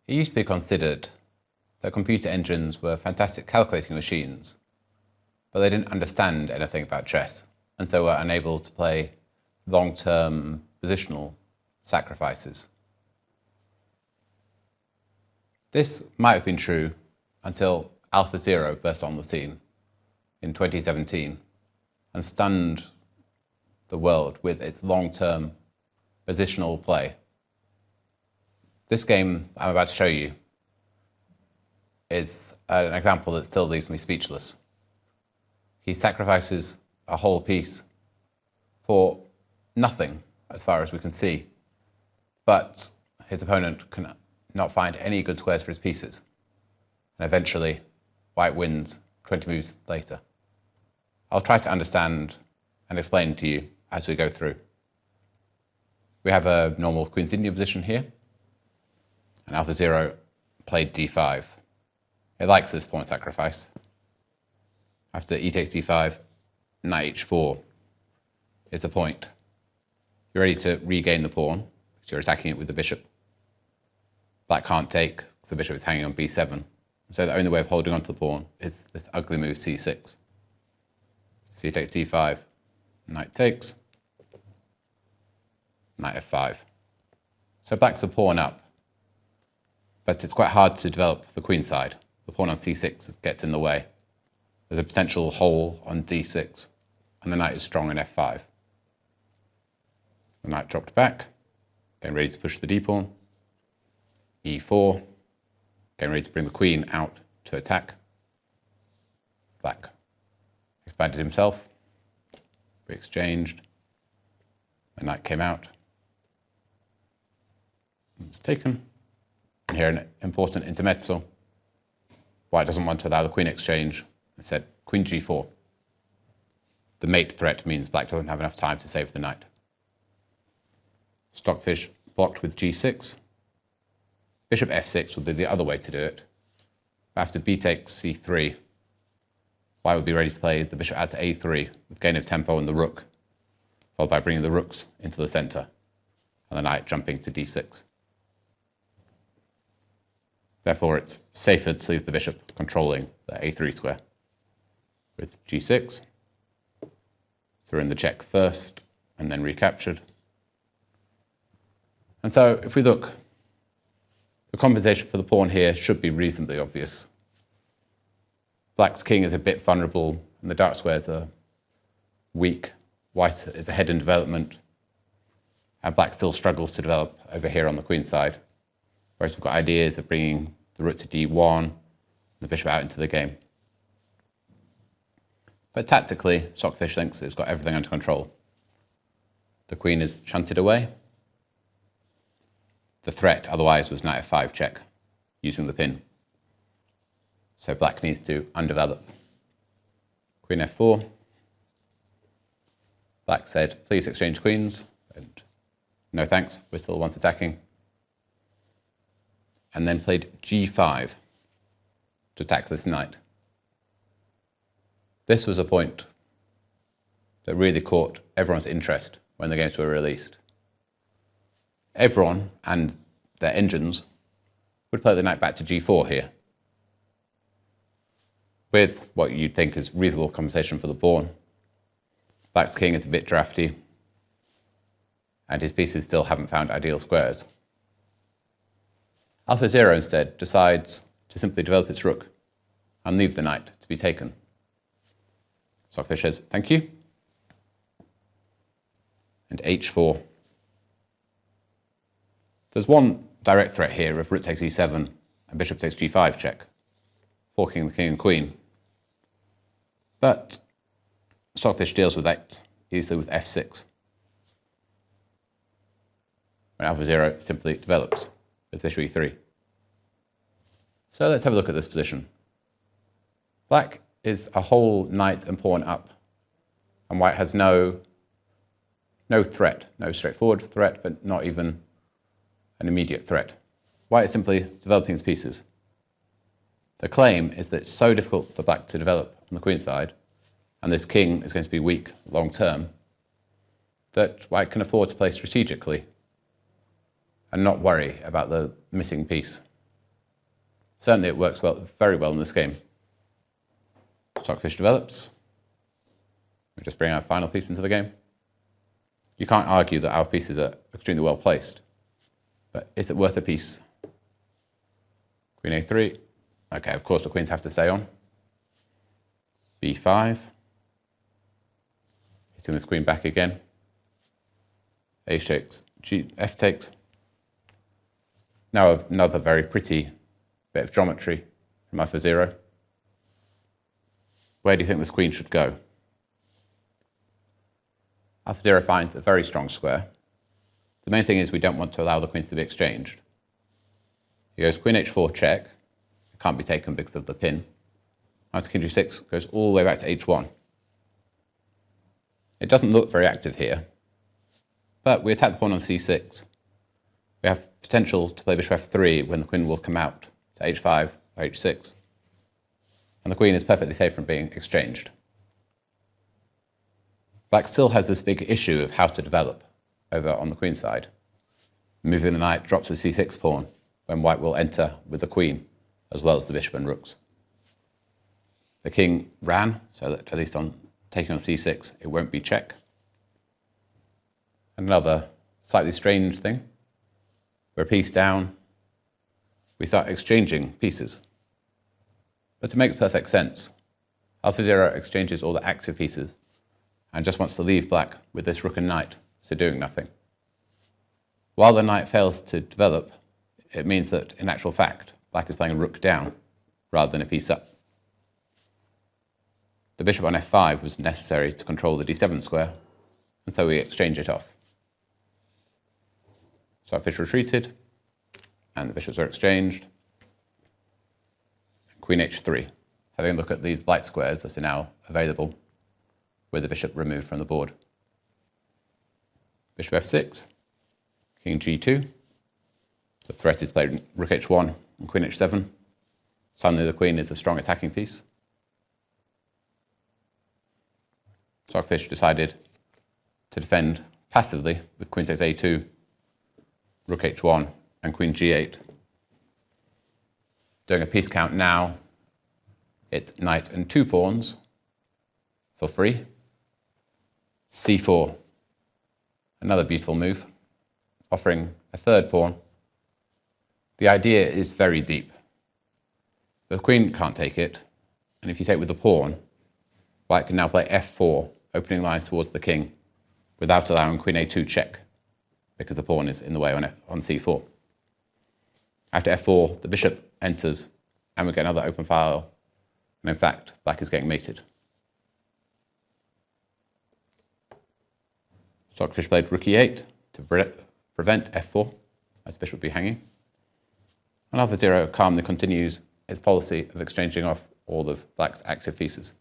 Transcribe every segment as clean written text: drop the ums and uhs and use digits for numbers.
It used to be considered that computer engines were fantastic calculating machines, but they didn't understand anything about chess, and so were unable to play long-term positional sacrifices. This might have been true until AlphaZero burst on the scene in 2017 and stunned the world with its long-term positional play. This game I'm about to show you is an example that still leaves me speechless. He sacrifices a whole piece for nothing, as far as we can see, but his opponent can not find any good squares for his pieces, and eventually white wins 20 moves later. I'll try to understand and explain to you as we go through. We have a normal Queen's Indian position here, and AlphaZero played d5. It likes this pawn sacrifice. After e takes d5, knight h4 is the point. You're ready to regain the pawn, because you're attacking it with the bishop. Black can't take, because the bishop is hanging on b7. So the only way of holding onto the pawn is this ugly move c6. So e takes d5, knight takes, knight f5. So black's a pawn up, but it's quite hard to develop the queen side. The pawn on c6 gets in the way. There's a potential hole on d6, and the knight is strong in f5. The knight dropped back, getting ready to push the d-pawn. e4, getting ready to bring the queen out to attack. Black expanded himself. We exchanged. The knight came out. It was taken. And here an important intermezzo. White doesn't want to allow the queen exchange. It said queen g4. The mate threat means black doesn't have enough time to save the knight. Stockfish blocked with g6. Bishop f6 would be the other way to do it. After b takes c3, white would be ready to play the bishop out to a3 with gain of tempo and the rook, followed by bringing the rooks into the center, and the knight jumping to d6. Therefore, it's safer to leave the bishop controlling the a3 square. With g6, threw in the check first, and then recaptured. And so, if we look, the compensation for the pawn here should be reasonably obvious. Black's king is a bit vulnerable, and the dark squares are weak. White is ahead in development, and black still struggles to develop over here on the queen side. Whereas we've got ideas of bringing the rook to d1, the bishop out into the game. But tactically, Stockfish thinks it's got everything under control. The queen is shunted away. The threat otherwise was knight f5 check, using the pin. So black needs to undevelop. Queen f4. Black said, please exchange queens, and no thanks, we're still the ones attacking. And then played g5 to attack this knight. This was a point that really caught everyone's interest when the games were released. Everyone and their engines would play the knight back to g4 here, with what you'd think is reasonable compensation for the pawn. Black's king is a bit drafty, and his pieces still haven't found ideal squares. AlphaZero instead decides to simply develop its rook and leave the knight to be taken. Stockfish says, thank you. And h4. There's one direct threat here of rook takes e7 and bishop takes g5 check, forking the king and queen. But Stockfish deals with that easily with f6. When AlphaZero simply develops with bishop e3. So let's have a look at this position. Black is a whole knight and pawn up, and white has no threat, no straightforward threat, but not even an immediate threat. White is simply developing his pieces. The claim is that it's so difficult for black to develop on the queen side, and this king is going to be weak long term, that white can afford to play strategically and not worry about the missing piece. Certainly it works very well in this game. Stockfish develops. We just bring our final piece into the game. You can't argue that our pieces are extremely well placed, but is it worth a piece? Queen a3. Okay, of course the queens have to stay on. b5. Hitting this queen back again. H takes, f takes. Now another very pretty bit of geometry from AlphaZero. Where do you think this queen should go? AlphaZero finds a very strong square. The main thing is we don't want to allow the queens to be exchanged. He goes queen h4 check. It can't be taken because of the pin. After king g6 goes all the way back to h1. It doesn't look very active here, but we attack the pawn on c6. We have potential to play bishop f3 when the queen will come out to h5 or h6. And the queen is perfectly safe from being exchanged. Black still has this big issue of how to develop over on the queen side. Moving the knight drops the c6 pawn when white will enter with the queen as well as the bishop and rooks. The king ran, so that at least on taking on c6 it won't be check. Another slightly strange thing, we're a piece down, we start exchanging pieces. But to make perfect sense, AlphaZero exchanges all the active pieces and just wants to leave black with this rook and knight, so doing nothing. While the knight fails to develop, it means that in actual fact, black is playing a rook down rather than a piece up. The bishop on f5 was necessary to control the d7 square, and so we exchange it off. Stockfish retreated, and the bishops are exchanged. Queen h3, having a look at these light squares that are now available with the bishop removed from the board. Bishop f6, king g2. The threat is played rook h1 and queen h7. Suddenly the queen is a strong attacking piece. Stockfish decided to defend passively with queen takes a2, rook h1 and queen g8. Doing a piece count now, it's knight and 2 pawns for free. c4, another beautiful move, offering a 3rd pawn. The idea is very deep. The queen can't take it, and if you take with the pawn, white can now play f4, opening lines towards the king, without allowing queen a2 check, because the pawn is in the way on c4. After f4, the bishop enters, and we get another open file, and in fact, black is getting mated. Stockfish played rook e8 to prevent f4, as bishop would be hanging. And AlphaZero calmly continues its policy of exchanging off all of black's active pieces,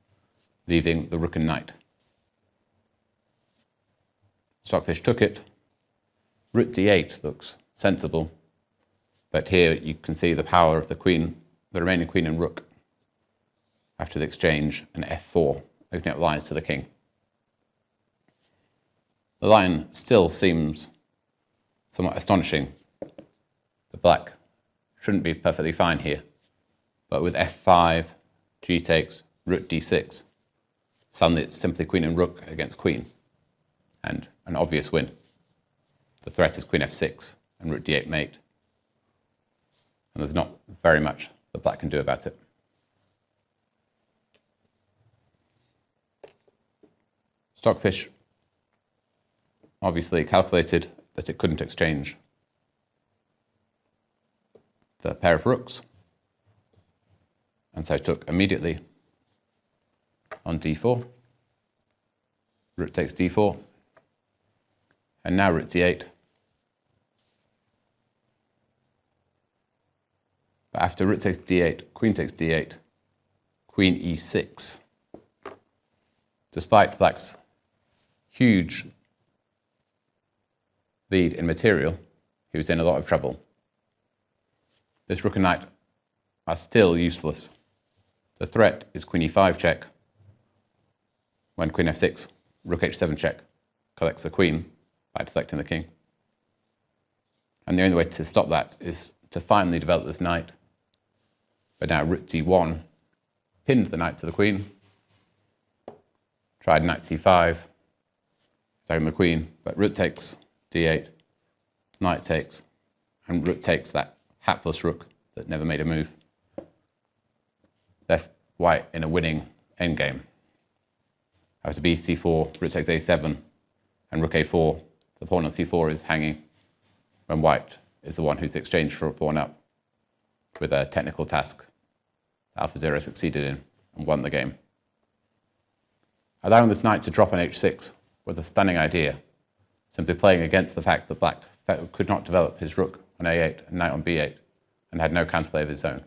leaving the rook and knight. Stockfish took it. Rook d8 looks sensible, but here you can see the power of the queen, the remaining queen and rook, after the exchange, and f4, opening up lines to the king. The line still seems somewhat astonishing. The black shouldn't be perfectly fine here, but with f5, g takes, rook d6, suddenly it's simply queen and rook against queen, and an obvious win. The threat is queen f6 and rook d8 mate, and there's not very much that black can do about it. Stockfish obviously calculated that it couldn't exchange the pair of rooks, and so took immediately on d4. Rook takes d4, and now rook d8. But after rook takes d8, queen takes d8, queen e6. Despite black's huge lead in material, he was in a lot of trouble. This rook and knight are still useless. The threat is queen e5 check, when queen f6, rook h7 check collects the queen by deflecting the king. And the only way to stop that is to finally develop this knight But now rook d1 pinned the knight to the queen. Tried knight c5, attacking the queen, but rook takes d8, knight takes, and rook takes that hapless rook that never made a move. Left white in a winning endgame. After b c4, rook takes a7, and rook a4. The pawn on c4 is hanging, when white is the one who's exchanged for a pawn up with a technical task AlphaZero succeeded in and won the game. Allowing this knight to drop on h6 was a stunning idea, simply playing against the fact that black could not develop his rook on a8 and knight on b8 and had no counterplay of his own.